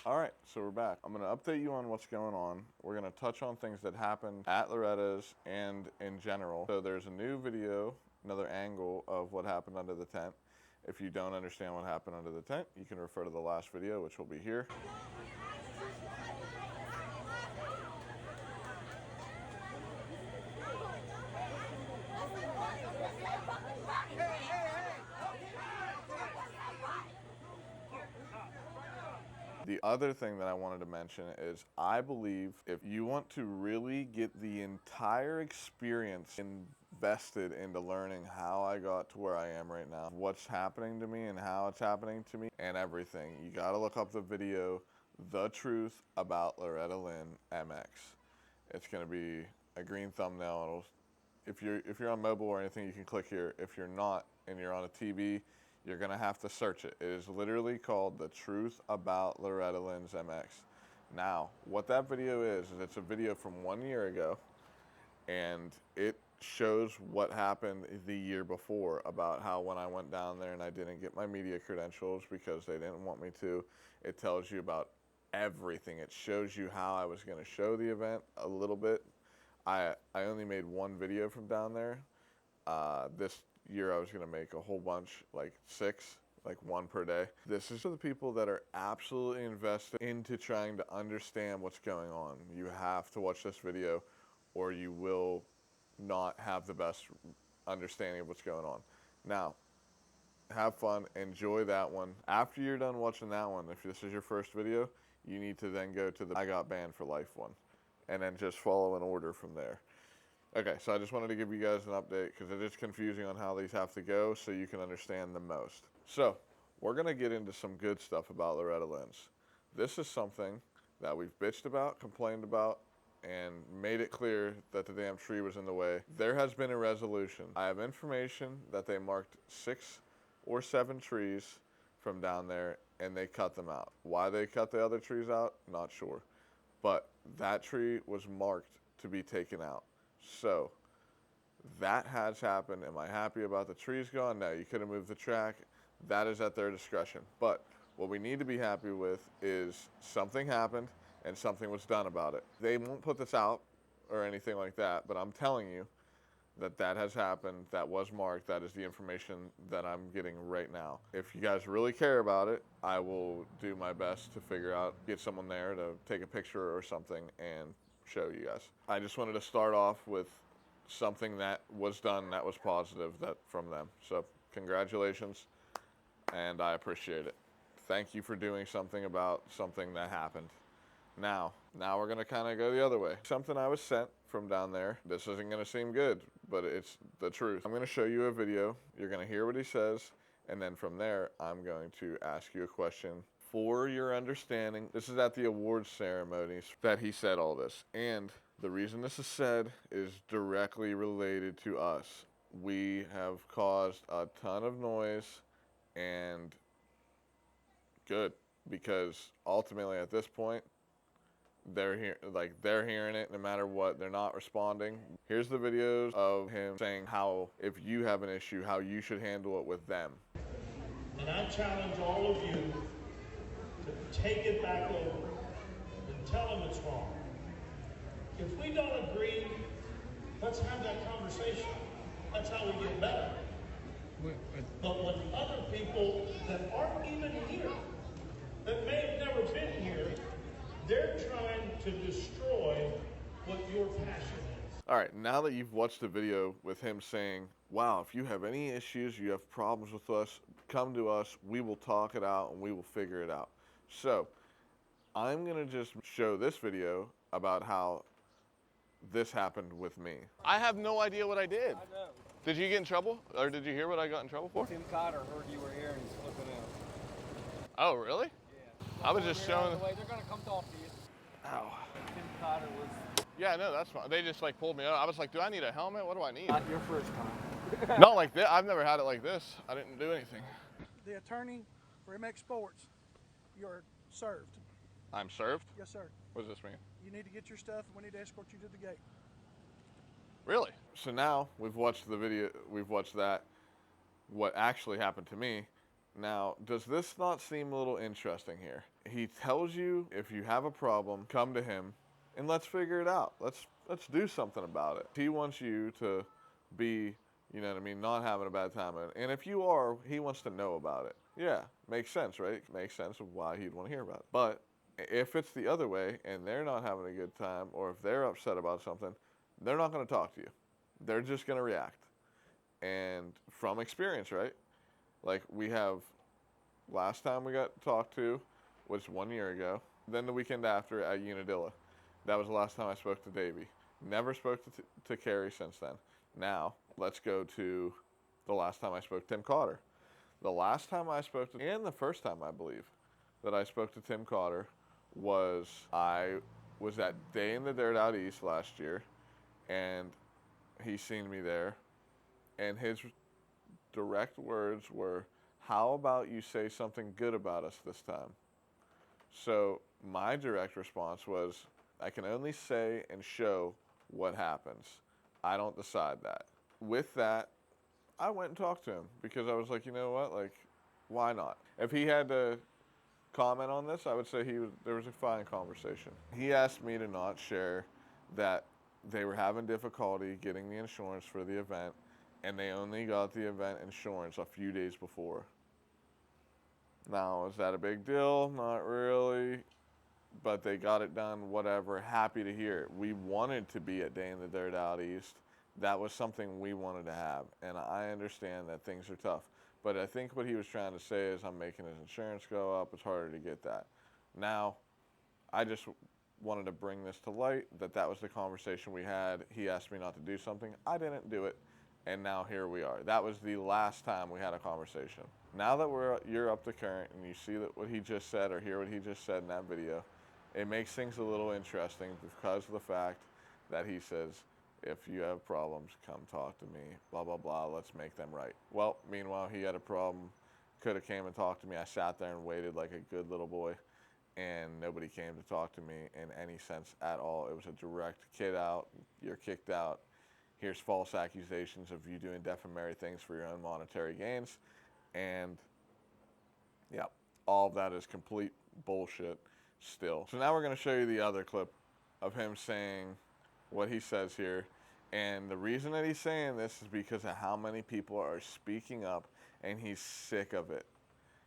All right, so we're back. I'm going to update you on what's going on. We're going to touch on things that happened at Loretta's and in general. So there's a new video, another angle of what happened under the tent. If you don't understand what happened under the tent, you can refer to the last video, which will be here. The other thing that I wanted to mention is I believe if you want to really get the entire experience invested into learning how I got to where I am right now, what's happening to me and how it's happening to me and everything, you got to look up the video, The Truth About Loretta Lynn MX. It's going to be a green thumbnail. If you're on mobile or anything, you can click here. If you're not and you're on a TV, you're gonna have to search it. It is literally called The Truth About Loretta Lynn's MX. Now, what that video is it's a video from 1 year ago, and it shows what happened the year before about how when I went down there and I didn't get my media credentials because they didn't want me to. It tells you about everything. It shows you how I was gonna show the event a little bit. I only made one video from down there. This year I was gonna make a whole bunch, like 6, like 1 per day. This is for the people that are absolutely invested into trying to understand what's going on. You have to watch this video or you will not have the best understanding of what's going on. Now, have fun, enjoy that one. After you're done watching that one, if this is your first video, you need to then go to the I Got Banned for Life one, and then just follow an order from there. Okay, so I just wanted to give you guys an update because it is confusing on how these have to go so you can understand the most. So, we're going to get into some good stuff about Loretta Lynn's. This is something that we've bitched about, complained about, and made it clear that the damn tree was in the way. There has been a resolution. I have information that they marked 6 or 7 trees from down there and they cut them out. Why they cut the other trees out, not sure. But that tree was marked to be taken out. So, that has happened. Am I happy about the trees gone? No, you could have moved the track. That is at their discretion. But what we need to be happy with is something happened and something was done about it. They won't put this out or anything like that, but I'm telling you that that has happened, that was marked, that is the information that I'm getting right now. If you guys really care about it, I will do my best to figure out, get someone there to take a picture or something and show you guys. I just wanted to start off with something that was done that was positive that from them. So congratulations, and I appreciate it. Thank you for doing something about something that happened. Now we're gonna kind of go the other way. Something I was sent from down there. This isn't gonna seem good, but it's the truth. I'm gonna show you a video. You're gonna hear what he says, and then from there, I'm going to ask you a question. For your understanding, this is at the awards ceremonies that he said all this. And the reason this is said is directly related to us. We have caused a ton of noise, and good, because ultimately at this point, they're hearing it no matter what. They're not responding. Here's the videos of him saying how if you have an issue, how you should handle it with them. And I challenge all of you to take it back over and tell them it's wrong. If we don't agree, let's have that conversation. That's how we get better. But when other people that aren't even here, that may have never been here, they're trying to destroy what your passion is. All right, now that you've watched the video with him saying, wow, if you have any issues, you have problems with us, come to us, we will talk it out and we will figure it out. So, I'm going to just show this video about how this happened with me. I have no idea what I did. I know. Did you get in trouble? Or did you hear what I got in trouble for? Tim Cotter heard you were here and he's flipping out. Oh, really? Yeah. I was just showing. They're going to come talk to you. Ow. Tim Cotter was Yeah, no, that's fine. They just like pulled me out. I was like, do I need a helmet? What do I need? not your first time. Not like this. I've never had it like this. I didn't do anything. The attorney for MX Sports, you're served. I'm served? Yes, sir. What does this mean? You need to get your stuff. We need to escort you to the gate. Really? So now we've watched the video, we've watched that, what actually happened to me. Now, does this not seem a little interesting here? he tells you if you have a problem, come to him and let's figure it out. Let's do something about it. He wants you to be, you know what I mean, not having a bad time. And if you are, he wants to know about it. Yeah, makes sense, right? Makes sense of why he'd want to hear about it. But if it's the other way and they're not having a good time, or if they're upset about something, they're not going to talk to you. They're just going to react. And from experience, right? Like we have, last time we got talked to was 1 year ago. Then the weekend after at Unadilla. That was the last time I spoke to Davey. Never spoke to Carrie since then. Now, let's go to the last time I spoke to Tim Cotter. The last time I spoke to, and the first time I believe, that I spoke to Tim Cotter I was at Day in the Dirt Out East last year, and he seen me there, and his direct words were, how about you say something good about us this time? So my direct response was, I can only say and show what happens. I don't decide that. With that, I went and talked to him because I was like, you know what, like, why not? If he had to comment on this, I would say there was a fine conversation. He asked me to not share that they were having difficulty getting the insurance for the event, and they only got the event insurance a few days before. Now, is that a big deal? Not really. But they got it done, whatever. Happy to hear it. We wanted to be at Day in the Dirt Out East. That was something we wanted to have. And I understand that things are tough. But I think what he was trying to say is I'm making his insurance go up. It's harder to get that. Now, I just wanted to bring this to light, that was the conversation we had. He asked me not to do something. I didn't do it. And now here we are. That was the last time we had a conversation. Now that you're up to current and you see that what he just said or hear what he just said in that video, it makes things a little interesting because of the fact that he says, if you have problems, come talk to me, blah, blah, blah, let's make them right. Well, meanwhile, he had a problem, could have came and talked to me. I sat there and waited like a good little boy, and nobody came to talk to me in any sense at all. It was a direct, kid out, you're kicked out. Here's false accusations of you doing defamatory things for your own monetary gains. And, yeah, all of that is complete bullshit still. So now we're going to show you the other clip of him saying what he says here. And the reason that he's saying this is because of how many people are speaking up, and he's sick of it.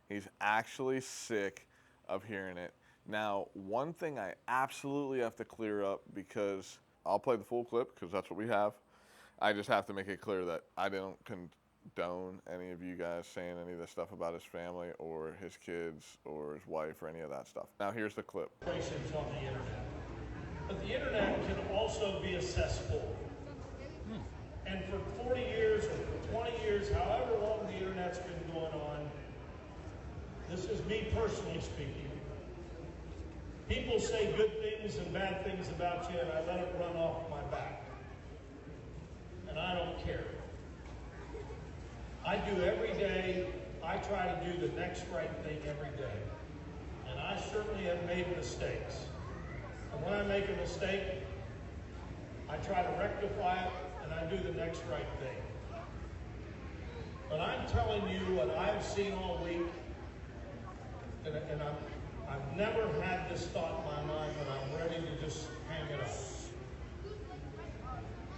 He's actually sick of hearing it. Now, one thing I absolutely have to clear up, because I'll play the full clip because that's what we have. I just have to make it clear that I don't condone any of you guys saying any of this stuff about his family or his kids or his wife or any of that stuff. Now here's the clip. Relations on the internet. But the internet can also be a cesspool. And for 40 years or for 20 years, however long the internet's been going on, this is me personally speaking. People say good things and bad things about you, and I let it run off my back. And I don't care. I do every day, I try to do the next right thing every day. And I certainly have made mistakes. And when I make a mistake, I try to rectify it, and I do the next right thing. But I'm telling you what I've seen all week, and I've never had this thought in my mind, but I'm ready to just hang it up.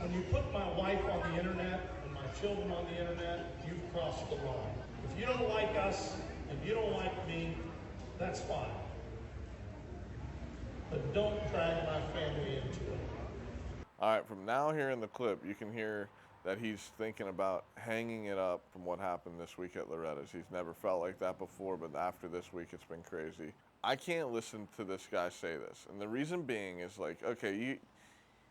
When you put my wife on the internet and my children on the internet, you've crossed the line. If you don't like us, if you don't like me, that's fine. But don't drag my family into it. All right, from now here in the clip, you can hear that he's thinking about hanging it up from what happened this week at Loretta's. He's never felt like that before, but after this week, it's been crazy. I can't listen to this guy say this. And the reason being is like, okay,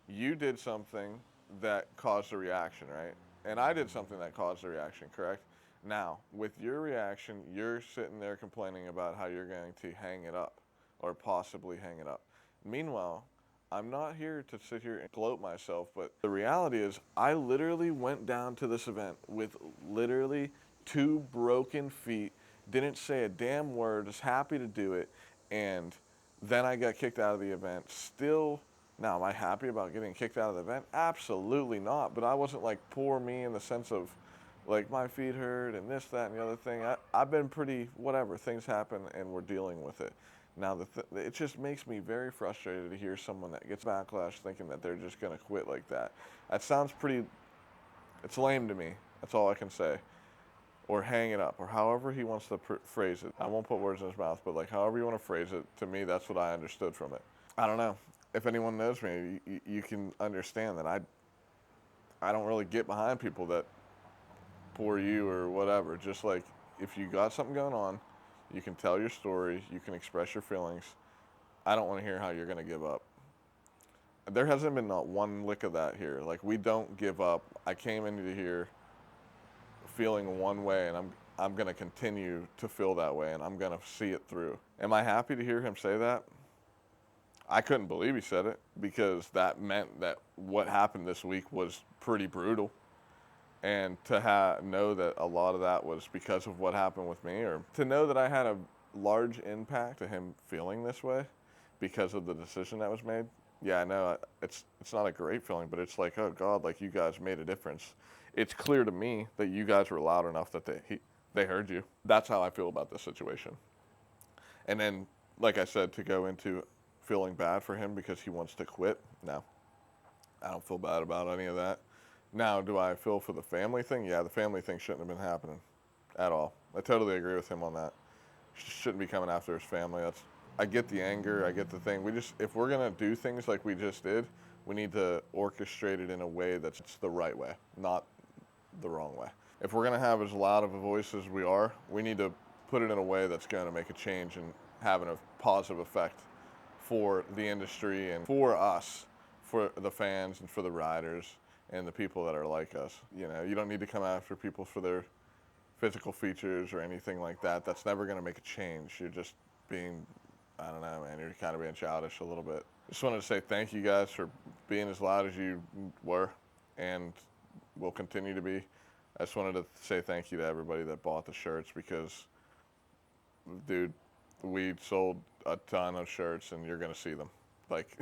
you did something that caused a reaction, right? And I did something that caused a reaction, correct? Now, with your reaction, you're sitting there complaining about how you're going to hang it up or possibly hang it up. Meanwhile, I'm not here to sit here and gloat myself, but the reality is I literally went down to this event with literally 2 broken feet, didn't say a damn word, was happy to do it, and then I got kicked out of the event. Still, now, am I happy about getting kicked out of the event? Absolutely not, but I wasn't like poor me in the sense of like my feet hurt and this, that, and the other thing. I've been pretty, whatever, things happen and we're dealing with it. Now, it just makes me very frustrated to hear someone that gets backlash thinking that they're just going to quit like that. That sounds pretty, it's lame to me. That's all I can say. Or hang it up, or however he wants to phrase it. I won't put words in his mouth, but like however you want to phrase it, to me, that's what I understood from it. I don't know. If anyone knows me, you can understand that I don't really get behind people that pour you or whatever. Just like if you got something going on, you can tell your story, you can express your feelings. I don't want to hear how you're going to give up. There hasn't been not one lick of that here. Like, we don't give up. I came into here feeling one way, and I'm going to continue to feel that way, and I'm going to see it through. Am I happy to hear him say that? I couldn't believe he said it, because that meant that what happened this week was pretty brutal. And to know that a lot of that was because of what happened with me, or to know that I had a large impact to him feeling this way because of the decision that was made. Yeah, I know it's not a great feeling, but it's like, oh God, like, you guys made a difference. It's clear to me that you guys were loud enough that they heard you. That's how I feel about this situation. And then, like I said, to go into feeling bad for him because he wants to quit, no. I don't feel bad about any of that. Now, do I feel for the family thing? Yeah, the family thing shouldn't have been happening at all. I totally agree with him on that. Shouldn't be coming after his family. I get the anger, I get the thing. If we're gonna do things like we just did, we need to orchestrate it in a way that's the right way, not the wrong way. If we're gonna have as loud of a voice as we are, we need to put it in a way that's gonna make a change and having a positive effect for the industry and for us, for the fans and for the riders and the people that are like us. You know, you don't need to come after people for their physical features or anything like that. That's never going to make a change. You're just being, I don't know, man, you're kind of being childish a little bit. Just wanted to say thank you guys for being as loud as you were and will continue to be. I just wanted to say thank you to everybody that bought the shirts, because, dude, we sold a ton of shirts and you're going to see them. Like,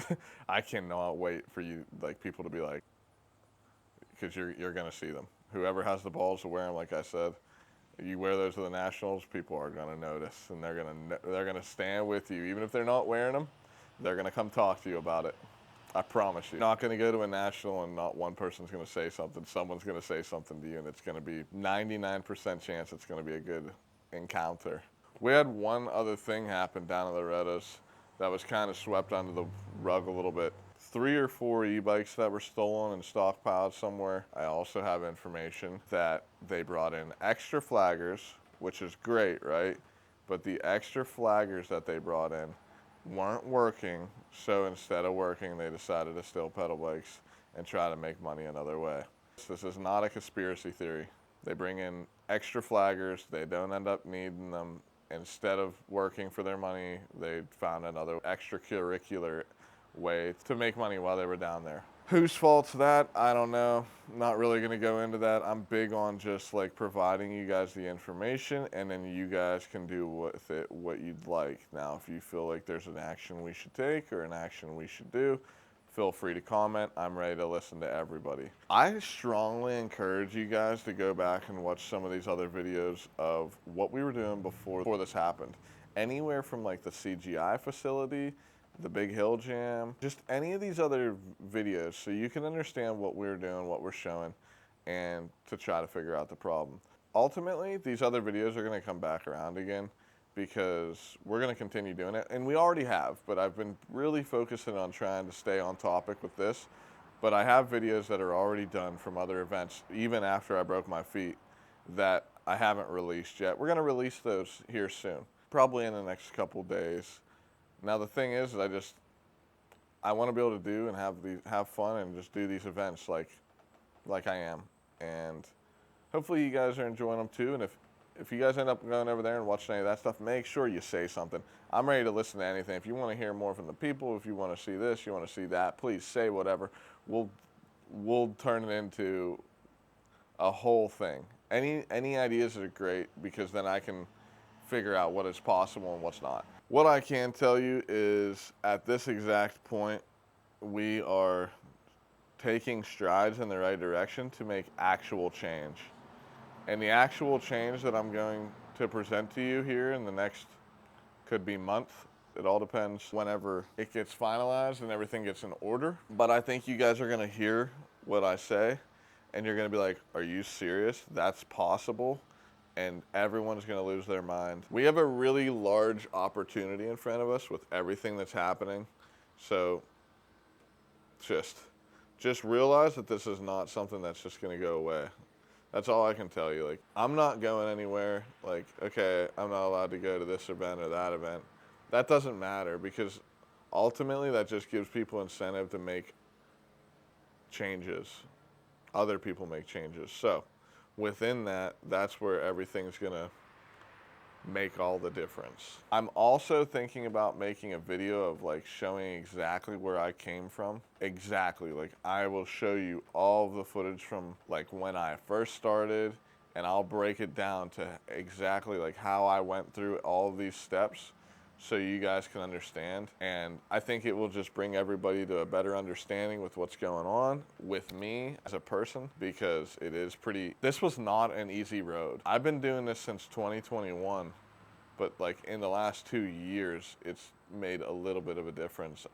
I cannot wait for you, like, people to be like, because you're going to see them. Whoever has the balls to wear them, like I said, you wear those to the Nationals, people are going to notice, and they're going to stand with you. Even if they're not wearing them, they're going to come talk to you about it. I promise you. You're not going to go to a National and not one person's going to say something. Someone's going to say something to you, and it's going to be 99% chance it's going to be a good encounter. We had one other thing happen down at Loretta's that was kind of swept under the rug a little bit. 3 or 4 e-bikes that were stolen and stockpiled somewhere. I also have information that they brought in extra flaggers, which is great, right? But the extra flaggers that they brought in weren't working, so instead of working, they decided to steal pedal bikes and try to make money another way. This is not a conspiracy theory. They bring in extra flaggers, they don't end up needing them. Instead of working for their money, they found another extracurricular way to make money while they were down there. Whose fault's that? I don't know. Not really going to go into that. I'm big on just like providing you guys the information, and then you guys can do with it what you'd like. Now, if you feel like there's an action we should take or an action we should do, feel free to comment. I'm ready to listen to everybody. I strongly encourage you guys to go back and watch some of these other videos of what we were doing before this happened. Anywhere from like the CGI facility, the Big Hill Jam, just any of these other videos, so you can understand what we're doing, what we're showing, and to try to figure out the problem. Ultimately, these other videos are going to come back around again, because we're going to continue doing it, and we already have, but I've been really focusing on trying to stay on topic with this. But I have videos that are already done from other events, even after I broke my feet, that I haven't released yet. We're going to release those here soon, probably in the next couple days. Now, the thing is, I want to be able to do and have fun and just do these events like I am. And hopefully you guys are enjoying them too. And if you guys end up going over there and watching any of that stuff, make sure you say something. I'm ready to listen to anything. If you want to hear more from the people, if you want to see this, you want to see that, please say whatever. We'll turn it into a whole thing. Any ideas are great, because then I can figure out what is possible and what's not. What I can tell you is, at this exact point, we are taking strides in the right direction to make actual change. And the actual change that I'm going to present to you here in the next, could be month, It all depends whenever it gets finalized and everything gets in order. But I think you guys are gonna hear what I say and you're gonna be like, are you serious? That's possible? And everyone's gonna lose their mind. We have a really large opportunity in front of us with everything that's happening. So just realize that this is not something that's just gonna go away. That's all I can tell you. Like, I'm not going anywhere. Like, okay, I'm not allowed to go to this event or that event. That doesn't matter, because ultimately that just gives people incentive to make changes. Other people make changes. So within that, that's where everything's gonna make all the difference. I'm also thinking about making a video of like showing exactly where I came from. Exactly, like I will show you all of the footage from like when I first started, and I'll break it down to exactly like how I went through all of these steps so you guys can understand. And I think it will just bring everybody to a better understanding with what's going on with me as a person, because it is this was not an easy road. I've been doing this since 2021, but like in the last 2 years, it's made a little bit of a difference,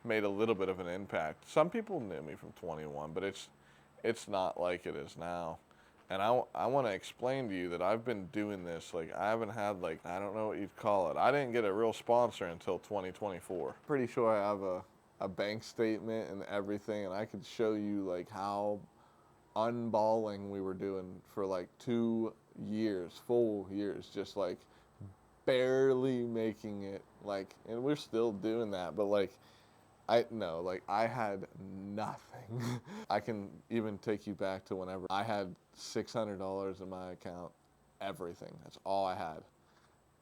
made a little bit of an impact. Some people knew me from 21, but it's not like it is now. And I want to explain to you that I've been doing this, like I haven't had like, I don't know what you'd call it. I didn't get a real sponsor until 2024. Pretty sure I have a bank statement and everything, and I could show you like how unballing we were doing for like 2 years, full years, just like barely making it, like, and we're still doing that, but like, I had nothing. I can even take you back to whenever I had $600 in my account, everything. That's all I had.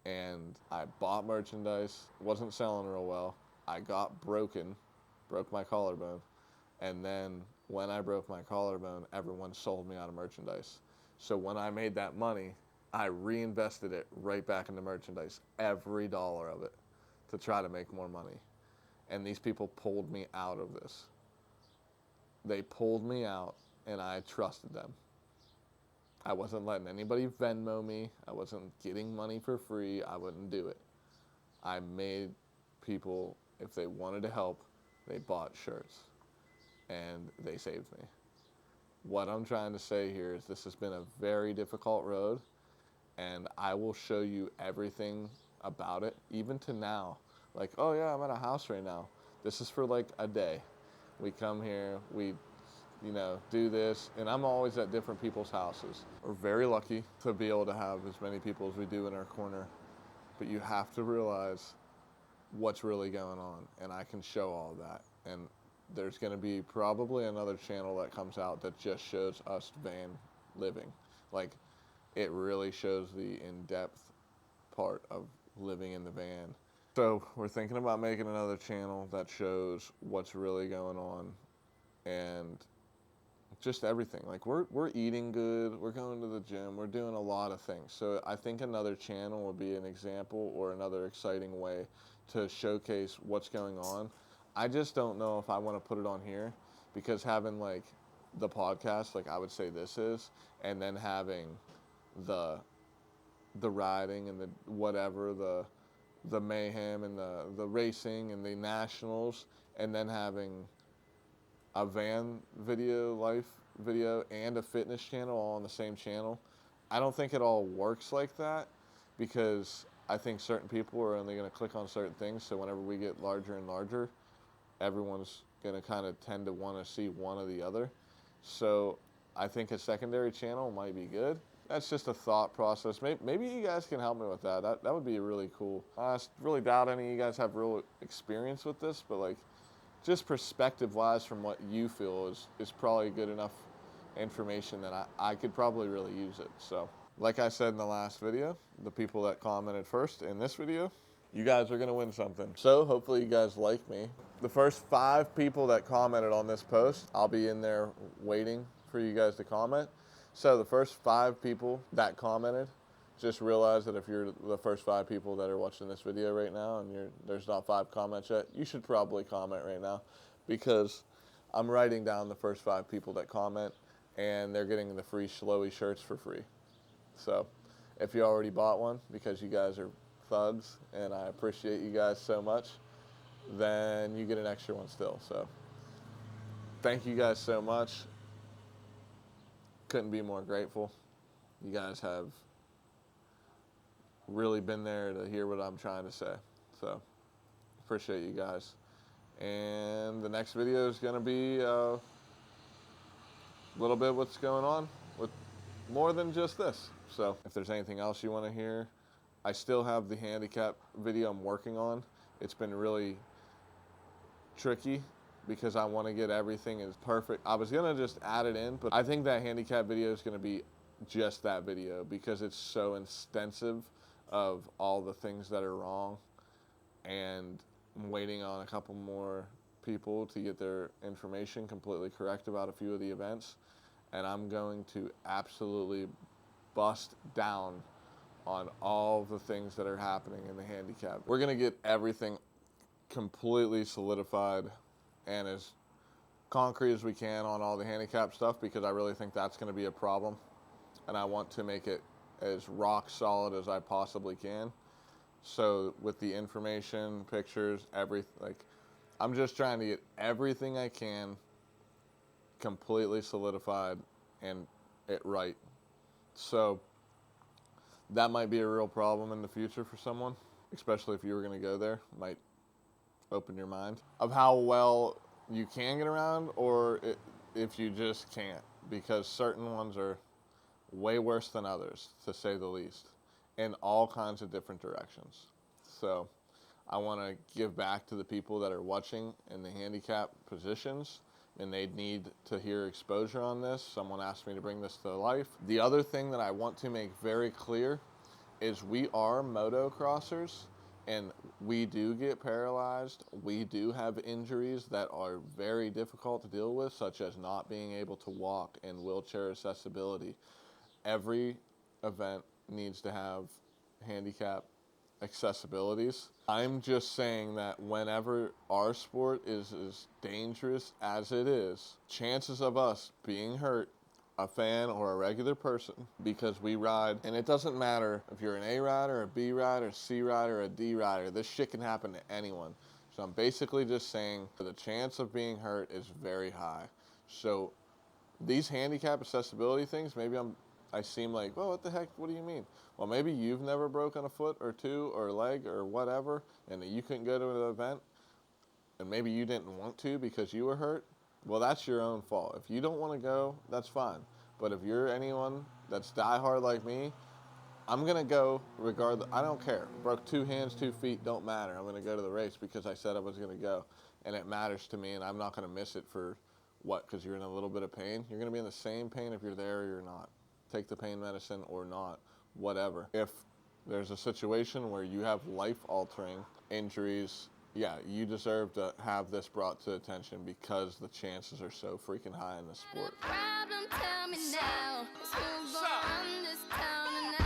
And I bought merchandise, wasn't selling real well. I got broke my collarbone. And then when I broke my collarbone, everyone sold me out of merchandise. So when I made that money, I reinvested it right back into merchandise, every dollar of it, to try to make more money. And these people pulled me out of this. They pulled me out, and I trusted them. I wasn't letting anybody Venmo me. I wasn't getting money for free. I wouldn't do it. I made people, if they wanted to help, they bought shirts, and they saved me. What I'm trying to say here is this has been a very difficult road, and I will show you everything about it, even to now. Like, oh yeah, I'm at a house right now. This is for like a day. We come here, we, do this, and I'm always at different people's houses. We're very lucky to be able to have as many people as we do in our corner, but you have to realize what's really going on, and I can show all of that. And there's gonna be probably another channel that comes out that just shows us van living. Like, it really shows the in-depth part of living in the van. So we're thinking about making another channel that shows what's really going on and just everything. Like, we're eating good, we're going to the gym, we're doing a lot of things. So I think another channel would be an example or another exciting way to showcase what's going on. I just don't know if I want to put it on here, because having like the podcast, like I would say this is, and then having the riding and the whatever, the mayhem and the racing and the nationals, and then having a van video, life video, and a fitness channel all on the same channel. I don't think it all works like that, because I think certain people are only going to click on certain things. So whenever we get larger and larger, everyone's going to kind of tend to want to see one or the other. So I think a secondary channel might be good. That's just a thought process. Maybe you guys can help me with that. That would be really cool. I really doubt any of you guys have real experience with this, but like, just perspective-wise from what you feel is probably good enough information that I could probably really use it. So, like I said in the last video, the people that commented first in this video, you guys are gonna win something. So hopefully you guys like me. The first 5 people that commented on this post, I'll be in there waiting for you guys to comment. So the first 5 people that commented, just realize that if you're the first 5 people that are watching this video right now and there's not 5 comments yet, you should probably comment right now, because I'm writing down the first 5 people that comment, and they're getting the free Shlowy shirts for free. So if you already bought one, because you guys are thugs, and I appreciate you guys so much, then you get an extra one still. So thank you guys so much. Couldn't be more grateful. You guys have really been there to hear what I'm trying to say. So appreciate you guys. And the next video is going to be a little bit what's going on with more than just this. So if there's anything else you want to hear, I still have the handicap video I'm working on. It's been really tricky because I want to get everything as perfect. I was going to just add it in, but I think that handicap video is going to be just that video because it's so extensive of all the things that are wrong, and I'm waiting on a couple more people to get their information completely correct about a few of the events, and I'm going to absolutely bust down on all the things that are happening in the handicap. We're going to get everything completely solidified and as concrete as we can on all the handicap stuff, because I really think that's going to be a problem, and I want to make it as rock solid as I possibly can. So with the information, pictures, everything, like, I'm just trying to get everything I can completely solidified and it right. So that might be a real problem in the future for someone, especially if you were going to go there. Might open your mind of how well you can get around, or if you just can't, because certain ones are way worse than others, to say the least, in all kinds of different directions. So I want to give back to the people that are watching in the handicap positions, and they need to hear exposure on this. Someone asked me to bring this to life. The other thing that I want to make very clear is we are motocrossers, and we do get paralyzed. We do have injuries that are very difficult to deal with, such as not being able to walk and wheelchair accessibility. Every event needs to have handicap accessibilities. I'm just saying that whenever our sport is as dangerous as it is, chances of us being hurt, a fan or a regular person, because we ride, and it doesn't matter if you're an A rider, a B rider, a C rider, or a D rider, this shit can happen to anyone. So I'm basically just saying the chance of being hurt is very high. So these handicap accessibility things, maybe I seem like, well, what the heck, what do you mean? Well, maybe you've never broken a foot or two or a leg or whatever, and that you couldn't go to an event, and maybe you didn't want to because you were hurt. Well, that's your own fault. If you don't want to go, that's fine. But if you're anyone that's diehard like me, I'm going to go regardless. I don't care. Broke 2 hands, 2 feet, don't matter. I'm going to go to the race because I said I was going to go, and it matters to me, and I'm not going to miss it for what? Because you're in a little bit of pain? You're going to be in the same pain if you're there or you're not. Take the pain medicine or not, whatever. If there's a situation where you have life-altering injuries, yeah, you deserve to have this brought to attention because the chances are so freaking high in this sport. Problem, tell me now. Who's gonna run this town and